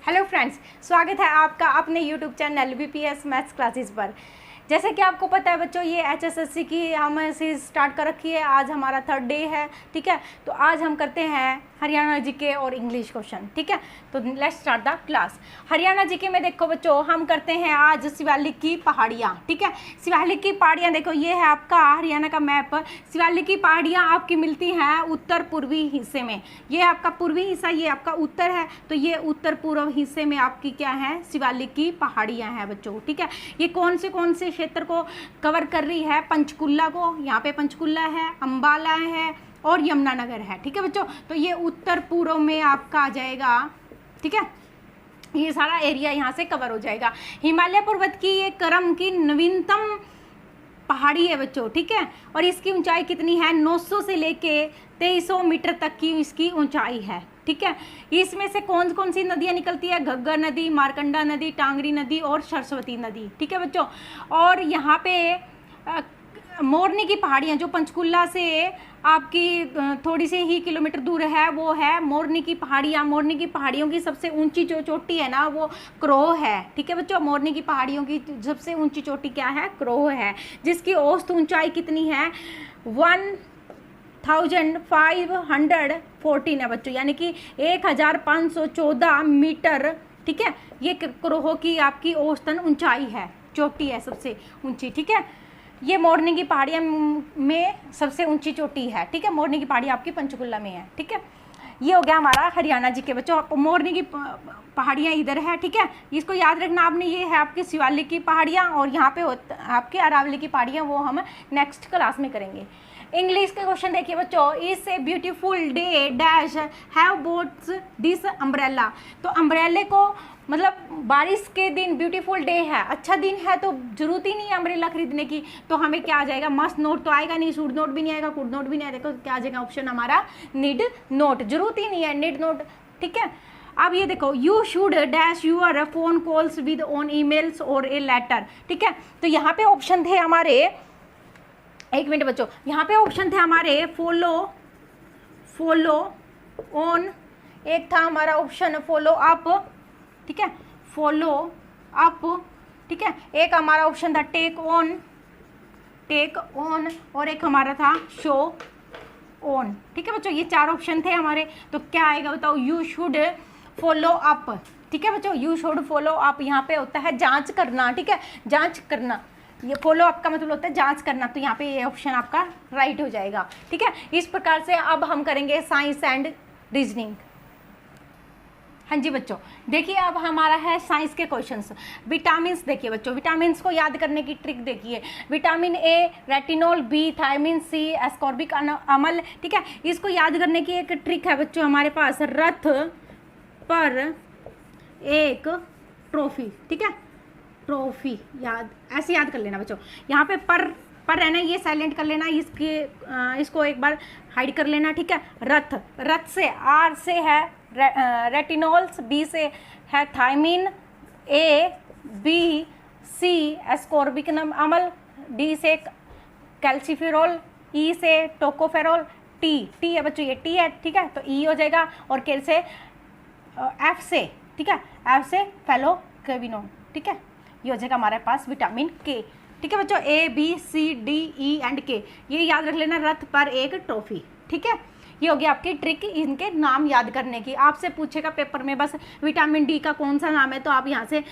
Hello friends, स्वागत है आपका अपने YouTube channel BPS maths classes पर। जैसे कि आपको पता है बच्चों, ये एचएसएससी की हम सीरीज स्टार्ट कर रखी है। आज हमारा 3rd डे है, ठीक है। तो आज हम करते हैं हरियाणा जीके और इंग्लिश क्वेश्चन, ठीक है। तो let's start the class. Haryana GK में देखो बच्चों, हम करते हैं आज शिवालिक की पहाड़ियाँ, ठीक है। शिवालिक की पहाड़ियाँ देखो, ये है आपका हरियाणा का मैप। शिवालिक की पहाड़ियाँ आपकी मिलती हैं उत्तर पूर्वी हिस्से में। ये आपका पूर्वी हिस्सा, ये आपका उत्तर है, तो ये उत्तर पूर्व हिस्से में आपकी क्या है, शिवालिक की पहाड़ियाँ हैं बच्चों, ठीक है। ये कौन से क्षेत्र को कवर कर रही है? पंचकुला को, यहाँ पे पंचकुला है, अंबाला है और यमुनानगर है, ठीक है बच्चों। तो ये उत्तर पूर्व में आपका आ जाएगा, ठीक है। ये सारा एरिया यहाँ से कवर हो जाएगा। हिमालय पर्वत की ये क्रम की नवीनतम पहाड़ी है बच्चों, ठीक है। और इसकी ऊंचाई कितनी है? 900 से लेके 2300 मीटर तक की इसकी ऊंचाई है, ठीक है। इसमें से कौन सी नदियाँ निकलती है? घग्गर नदी, मारकंडा नदी, टांगरी नदी और सरस्वती नदी, ठीक है बच्चों। और यहाँ पे मोरनी की पहाड़ियाँ जो पंचकुला से आपकी थोड़ी सी ही किलोमीटर दूर है, वो है मोरनी की पहाड़ियाँ। मोरनी की पहाड़ियों की सबसे ऊंची जो चोटी है ना, वो क्रोह है, ठीक है बच्चों। मोरनी की पहाड़ियों की सबसे ऊंची चोटी क्या है? क्रोह है, जिसकी औसत ऊंचाई कितनी है? 1514 है बच्चों, यानी कि 1514 मीटर, ठीक है। ये क्रोह की आपकी औसतन ऊंचाई है, चोटी है सबसे ऊंची, ठीक है। ये मोरनी की पहाड़ियाँ में सबसे ऊंची चोटी है, ठीक है। मोरनी की पहाड़ी आपकी पंचकुला में है, ठीक है। ये हो गया हमारा हरियाणा जी के बच्चों। मोरनी की पहाड़ियाँ इधर है, ठीक है। इसको याद रखना आपने। ये है आपकी शिवालिक की पहाड़ियाँ और यहाँ पे आपके अरावली की पहाड़ियाँ, वो हम नेक्स्ट क्लास में करेंगे। इंग्लिश के क्वेश्चन देखिए बच्चों। इस a beautiful day dash have boats this umbrella. तो अम्ब्रेले को मतलब बारिश के दिन ब्यूटीफुल डे है, अच्छा दिन है, तो जरूरत ही नहीं है अम्ब्रेला खरीदने की। तो हमें क्या आ जाएगा? मस्ट नोट तो आएगा नहीं, शुड नोट भी नहीं आएगा, कुड नोट भी नहीं आएगा। देखो क्या आ जाएगा ऑप्शन हमारा, नीड नोट। जरूरत ही नहीं है, नीड नोट, ठीक है। अब ये देखो, you should dash your phone calls with on emails और ए लेटर, ठीक है। तो यहाँ पे ऑप्शन थे हमारे, एक मिनट बच्चों, यहाँ पे ऑप्शन थे हमारे फॉलो ऑन, एक था हमारा ऑप्शन फॉलो अप, ठीक है, फॉलो अप, ठीक है। एक हमारा ऑप्शन था टेक ऑन, और एक हमारा था शो ऑन, ठीक है बच्चों। ये 4 ऑप्शन थे हमारे। तो क्या आएगा बताओ? यू शुड फॉलो अप, ठीक है बच्चों। यू शुड फॉलो अप यहाँ पे होता है जांच करना, ठीक है, जांच करना। ये फॉलो अप का मतलब होता है जांच करना, तो यहाँ पे ये ऑप्शन आपका राइट हो जाएगा, ठीक है। इस प्रकार से अब हम करेंगे साइंस एंड रीजनिंग। हाँ जी बच्चों, देखिए अब हमारा है साइंस के क्वेश्चंस। विटामिन देखिए बच्चों, विटामिन को याद करने की ट्रिक देखिए। Vitamin A retinol, B thiamine, C ascorbic अम्ल, ठीक है। इसको याद करने की एक ट्रिक है बच्चों हमारे पास, रथ पर एक ट्रॉफी, ठीक है। ट्रॉफी याद ऐसे याद कर लेना बच्चों। यहाँ पे पर है ना, ये साइलेंट कर लेना, इसको एक बार हाइड कर लेना, ठीक है। रथ से, आर से है रेटिनॉल्स, बी से है thiamine, A B C ascorbic अम्ल, डी से कैल्सीफेरॉल, ई से टोकोफेरॉल, टी है बच्चों, ये टी है, ठीक है। तो ई हो जाएगा। और के से एफ से, ठीक है, एफ से फेलोकेविनोन, ठीक है। ये हो जाएगा हमारे पास विटामिन के, ठीक है बच्चों। A B C D E and K, ये याद रख लेना, रथ पर एक ट्रॉफी, ठीक है। ये हो गया आपकी ट्रिक इनके नाम याद करने की। आपसे पूछेगा पेपर में बस विटामिन डी का कौन सा नाम है, तो आप यहाँ से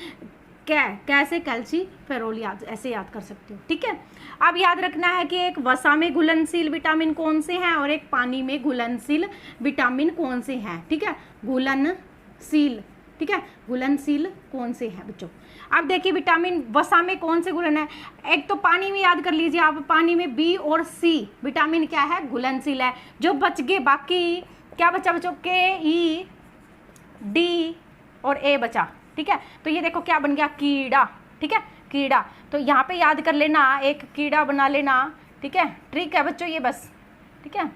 कैसे कैल्सीफेरॉल ऐसे याद कर सकते हो, ठीक है। अब याद रखना है कि एक वसा में घुलनशील विटामिन कौन से हैं और एक पानी में घुलनशील विटामिन कौन से हैं, ठीक है। घुलनशील, ठीक है, घुलनशील कौन से हैं बच्चों? अब देखिए विटामिन वसा में कौन से घुलन है। एक तो पानी में याद कर लीजिए आप, पानी में बी और सी विटामिन क्या है? घुलनशील है। जो बच गए बाकी क्या बचा बच्चों? के, ई, डी और ए बचा, ठीक है। तो ये देखो क्या बन गया? कीड़ा, ठीक है, कीड़ा। तो यहाँ पे याद कर लेना, एक कीड़ा बना लेना, ठीक है। ट्रिक है बच्चों ये बस, ठीक है,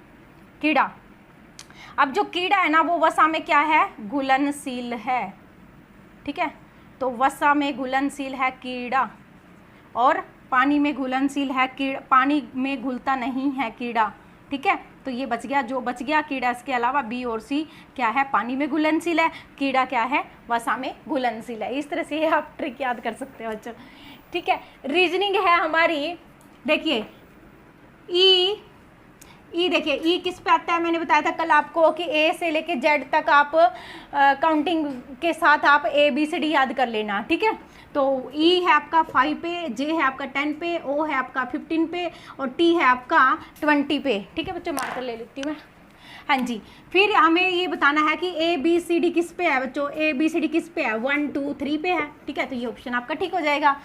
कीड़ा। अब जो कीड़ा है ना, वो वसा में क्या है? घुलनशील है, ठीक है। तो वसा में घुलनशील है कीड़ा, और पानी में घुलनशील है कीड़ा, पानी में घुलता नहीं है कीड़ा, ठीक है, तो ये बच गया, जो बच गया कीड़ा, इसके अलावा बी और सी क्या है, पानी में घुलनशील है, कीड़ा क्या है, वसा में घुलनशील है। इस तरह से आप ट्रिक याद कर सकते हो बच्चों, ठीक है। रीजनिंग है हमारी, देखिए ई देखिए ई किस पे आता है, मैंने बताया था कल आपको कि ए से लेके जेड तक आप काउंटिंग के साथ आप ABCD याद कर लेना, ठीक है। तो ई है आपका 5 पे, जे है आपका 10 पे, ओ है आपका 15 पे और टी है आपका 20 पे, ठीक है बच्चों। मार्कर ले लेती हूँ मैं, हाँ जी। फिर हमें ये बताना है कि ABCD किस पे है बच्चों, ABCD किस पे है, 1 2 3 पे है, ठीक है। तो ये ऑप्शन आपका ठीक हो जाएगा,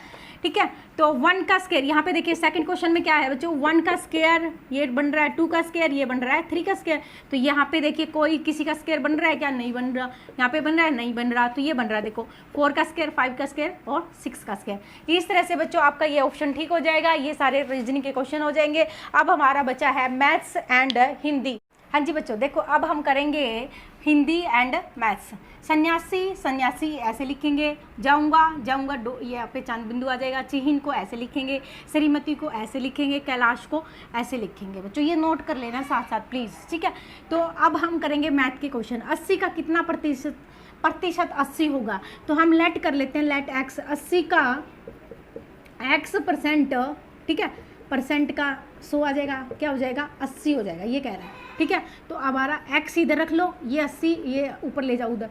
ठीक है। तो 1 का स्क्वायर, यहाँ पे देखिए सेकंड क्वेश्चन में क्या है बच्चों, 1 का स्क्वायर ये बन रहा है, 2 का स्क्वायर ये बन रहा है, 3 का स्क्वायर। तो यहाँ पे देखिए कोई किसी का स्क्वायर बन रहा है क्या, नहीं बन रहा, यहाँ पे बन रहा है, नहीं बन रहा, तो ये बन रहा है देखो 4 का स्क्वायर, 5 का स्क्वायर और 6 का स्क्वायर। इस तरह से बच्चों आपका ये ऑप्शन ठीक हो जाएगा, ये सारे रीजनिंग के क्वेश्चन हो जाएंगे। अब हमारा बचा है मैथ्स एंड हिंदी। हाँ जी बच्चों, देखो अब हम करेंगे हिंदी एंड मैथ्स। सन्यासी, सन्यासी ऐसे लिखेंगे, जाऊंगा, जाऊंगा ये यहाँ पे चांद बिंदु आ जाएगा, चिहिन को ऐसे लिखेंगे, श्रीमती को ऐसे लिखेंगे, कैलाश को ऐसे लिखेंगे बच्चों, ये नोट कर लेना साथ साथ प्लीज़, ठीक है। तो अब हम करेंगे मैथ के क्वेश्चन। 80 का कितना प्रतिशत 80 होगा, तो हम लेट कर लेते हैं, लेट एक्स, 80 का एक्स परसेंट, ठीक है, परसेंट का 100 आ जाएगा, क्या हो जाएगा 80 हो जाएगा, ये कह रहा है, ठीक है। तो अब हमारा एक्स इधर रख लो, ये 80 ये ऊपर ले जाओ उधर,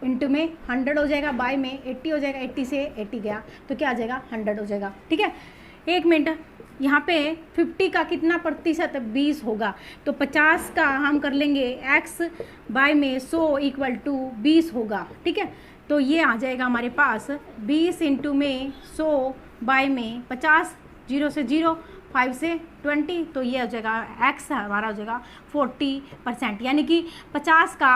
इंटू में 100 हो जाएगा, बाय में 80 हो जाएगा, 80 से 80 गया तो क्या आ जाएगा 100 हो जाएगा, ठीक है। एक मिनट, यहाँ पे 50 का कितना प्रतिशत 20 होगा, तो 50 का हम कर लेंगे x बाय में 100 इक्वल टू 20 होगा, ठीक है। तो ये आ जाएगा हमारे पास 20 इंटू में 100 बाय में 50, 0 से 0, 5 से 20, तो ये हो जाएगा x हमारा हो जाएगा 40%, यानी कि 50 का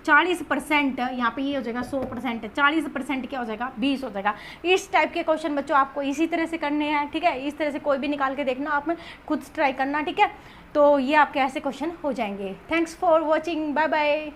40%, यहाँ पे ये हो जाएगा 100%, 40% क्या हो जाएगा 20 हो जाएगा। इस टाइप के क्वेश्चन बच्चों आपको इसी तरह से करने हैं, ठीक है। इस तरह से कोई भी निकाल के देखना, आप खुद ट्राई करना, ठीक है। तो ये आपके ऐसे क्वेश्चन हो जाएंगे। Thanks for watching, bye bye.